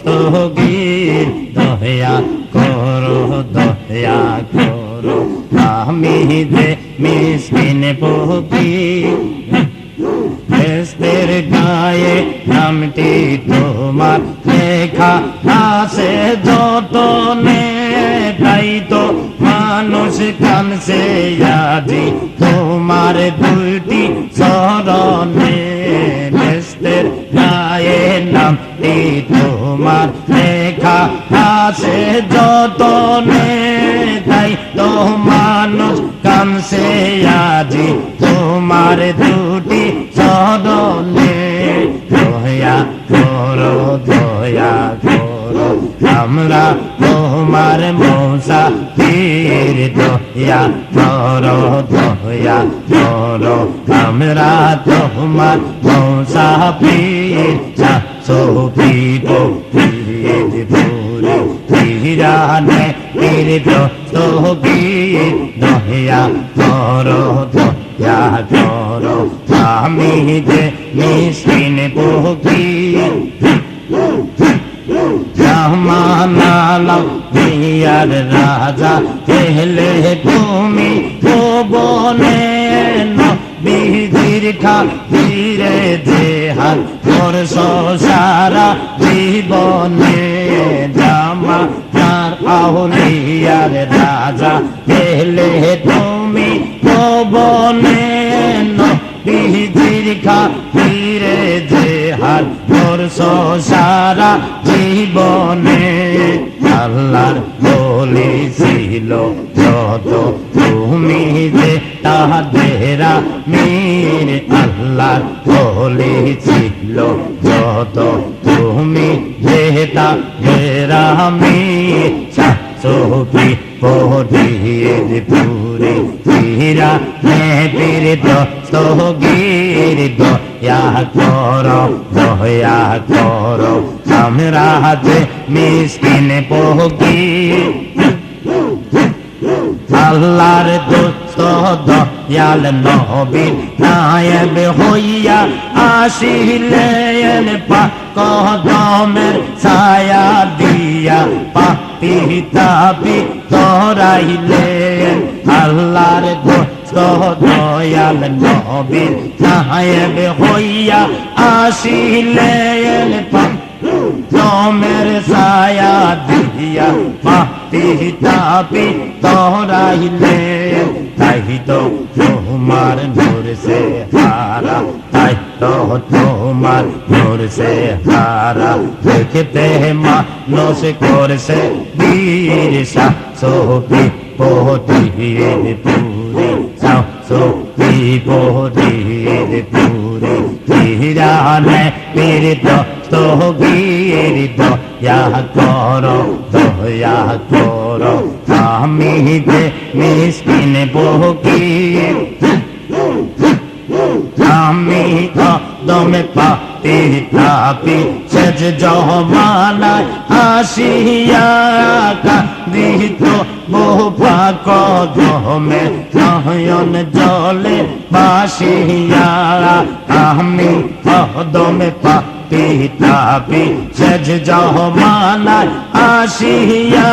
দস্তগীর দয়া করো দয়া করো আমি যে মিসকিন ফকির বেহেশতের গায়ে নামটি তোমার লেখা আছে যতনে তাই তো মানুষ কানছে আজি তোমার দুইটি চরণে বেহেশতের গায়ে নামটি তোমার লেখা আছে যতনে তাই তো মানুষ কানছে আজি তোমার দুটি চরণে দয়া করো দয়া করো আমরা তোমার মুসাফির দয়া করো দয়া করো আমরা তোমার মুসাফির সোফির পুরে হিরানে দস্তগীর দয়া করো দয়া করো আমি যে মিসকিন ফকির জামানালাম দুনিয়ার রাজা পেলে তুমি ভুবনে নবীজির খাতিরে জেহাদ করছো সারা জীবনে জামানার আউলিয়ার রাজা পেলে তুমি ভুবনে নবীজির খাতিরে জেহাদ করছো সারা জীবনে আল্লাহর বলি ছিল যত তুমি যে তাদের আমির আল্লাহর বলি ছিল যত তুমি যে তাদের আমির সোফি পড়িয়ে পুরে হীরা নে পীর দস্তগীর দয়া করো দয়া করো আমরা যে মিসকিন ফকির আল্লাহর দোস্ত দয়াল নবী নায়েব হইয়া আসিলেন পাক কদমের ছায়া দিয়া পাপি তাপি তরাইলেন আল্লাহর দোস্ত দয়াল নবী নায়েব হইয়া আসিলেন পাক কদমের ছায়া দিয়া পাপি তাপি তরাইলেন তাই তো তোমার নূর সে হারা তাই তো তোমার নূর সে হারা দেখতে মানুষ করছে বীর শাহ সোফি পড়িয়ে পুরে সোফি পড়িয়ে পুরে হিরানে পীর দস্তগীর দয়া করো দয়া করো আমি যে মিসকিন ফকির আমি কদমে পাপি তাপি সেজ জমানায় আসিয়া কাঁদিত বহু কদমে নয়ন জলে বাসিয়া আমি কদমে পাপি তাপি সেজ জমানায় আসিয়া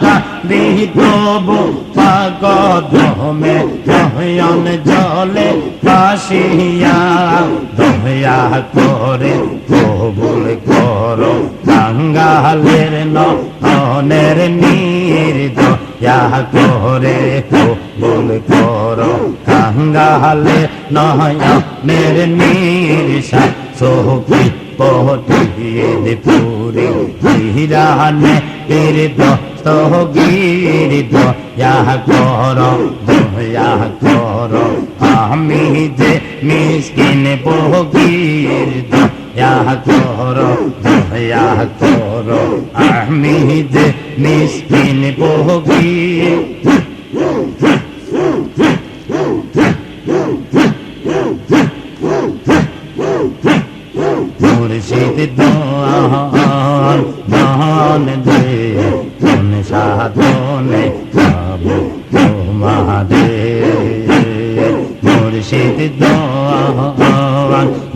কাঁদিত বহু কদমে নয়ন জলে বাসিয়া দয়া করে কবুল করো বাঙ্গালের নয়নের নীর দয়া করে কবুল করো বাঙ্গালের নয়নের নীর সোফি পড়িয়ে পুরে হিরানে পীর দস্তগীর দয়া করো দয়া করো আমি যে মিসকিন ফকির দয়া করো দয়া করো আমি যে মিসকিন ফকির মুর্শিদ দোয়ান দে কোন সাধনে যাবো তোমাদের মুর্শিদ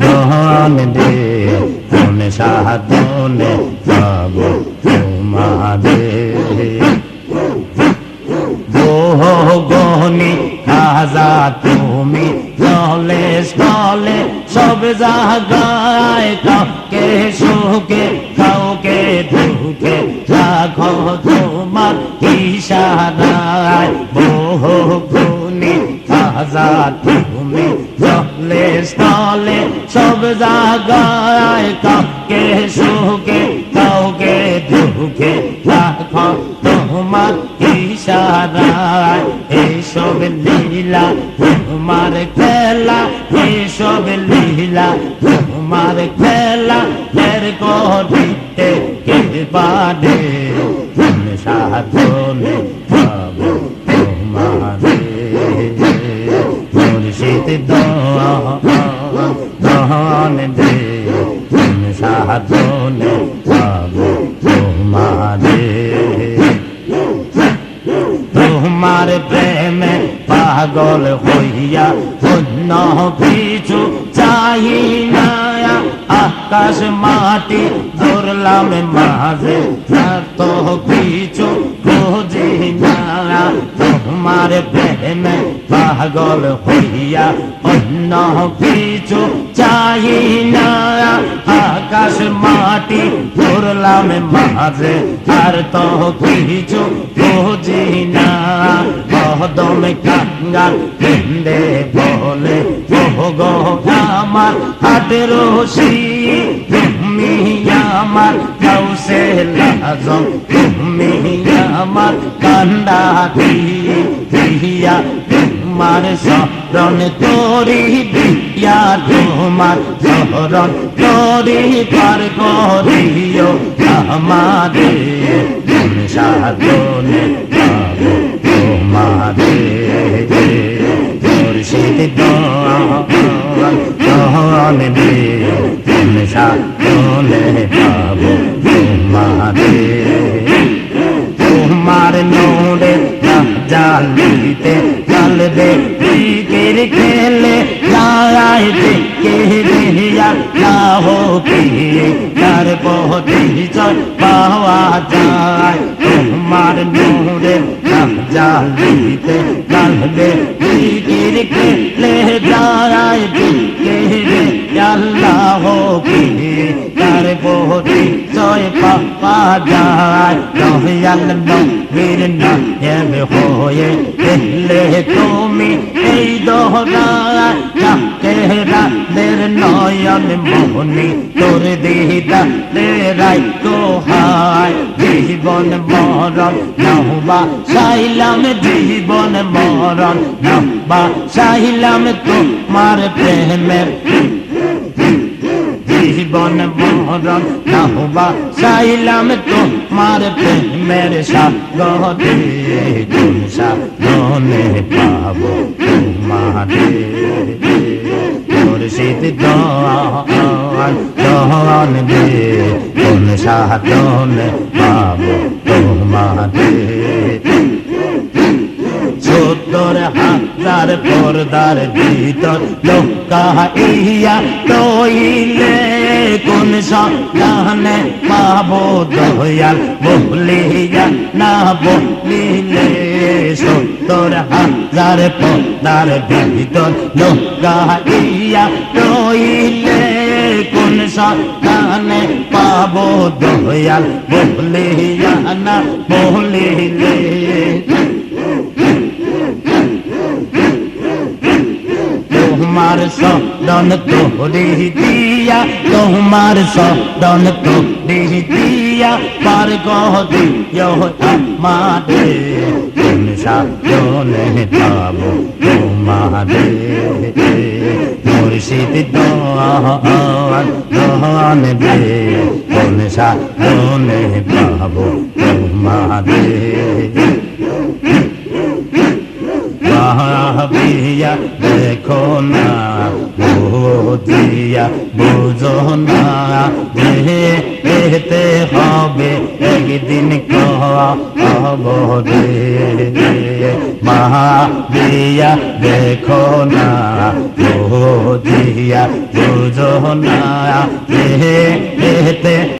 দোয়ান দে কোন সাধনে পাবো তোমাদের গহনি খাজা তুমি চলে চলে সব জায়গায় কাউকে সুখে কাউকে দুঃখে রাখো তোমার ইশারায় গহনি খাজা তুমি চলে চলে সব জায়গায় কাউকে সুখে কাউকে দুঃখে রাখো তোমার ইশারায় এসব লীলা তোমার খেলা এসব লীলা তোমার খেলা এর করিতে কে পারে সাধনে পাবো তোমাদের মুর্শিদ দহন দে সাধনে পাবো তোমাদের তোমার প্রেমে পাগল হইয়া অন্য কিছু চাই না আকাশ মাটি ধরলাম মাঝে তো কিছু খুঁজি না তোমার প্রেমে পাগল হইয়া অন্য কিছু চাই না আকাশ মাটি ধরলাম মাঝে আর তো কিছু খুঁজি না কদম কাঙ্গাল কেন্দে বলে ও গো আমার হাটের রশি তুমি আমার কাউসে লাজম তুমি আমার কান্দা দিয়া তোমার শরণ তোরি দিয়া তোমার শরণ তোরি পার করিও আমাদের সাধনে পাবো তোমাদের মুর্শিদ দহন দে সাধনে পাবো তোমাদের তোমার নোরে জালিতে চলবে ক্রিকেট খেলে লাইতে কে রিয়া না হো কি তার পথে চল পাওয়া যায় তোমার নোরে জালিতে চলবে ক্রিকেট খেলে লাইতে কে আল্লাহ হো কি তার পথে জয় পাওয়া যায় দয়াল নবীর নামে হয়ে এলে তুমি এই দোহরায় কাকেরাদের নয়ন মোহনী তোর দিদারে রাই দোহায় জীবন মরণ নহবা চাইলাম জীবন মরণ নহবা চাইলাম তোমার প্রেমের জীবন মরণ নহবা চাইলাম তোমার প্রেমের সাগরে কোন সাধনে পাবো তোমাদের মুর্শিদ দহন দে কোন সাধনে পাবো তোমাদের ৭০,০০০ পর্দার ভিতর লুকাইয়া রইলে কোন সন্ধানে পাবো দয়াল বলিয়া না বলিলে ৭০,০০০ পর্দার ভিতর লুকাইয়া রইলে কোন সন্ধানে পাবো দয়াল বলিয়া না বলিলে তোমার শরণ তোরে দিয়া তোমার শরণ তোরে দিয়া পার দিও আমাদের কোন সাধনে পাবো তোমাদের মুর্শিদ দহন দে কোন সাধনে পাবো তোমাদের ভাবিয়া দেখো না বুঝিয়া বুঝো না যেতে হবে একদিন কবরে মা দিয়া দেখো না ও দিয়া বুঝো না যেতে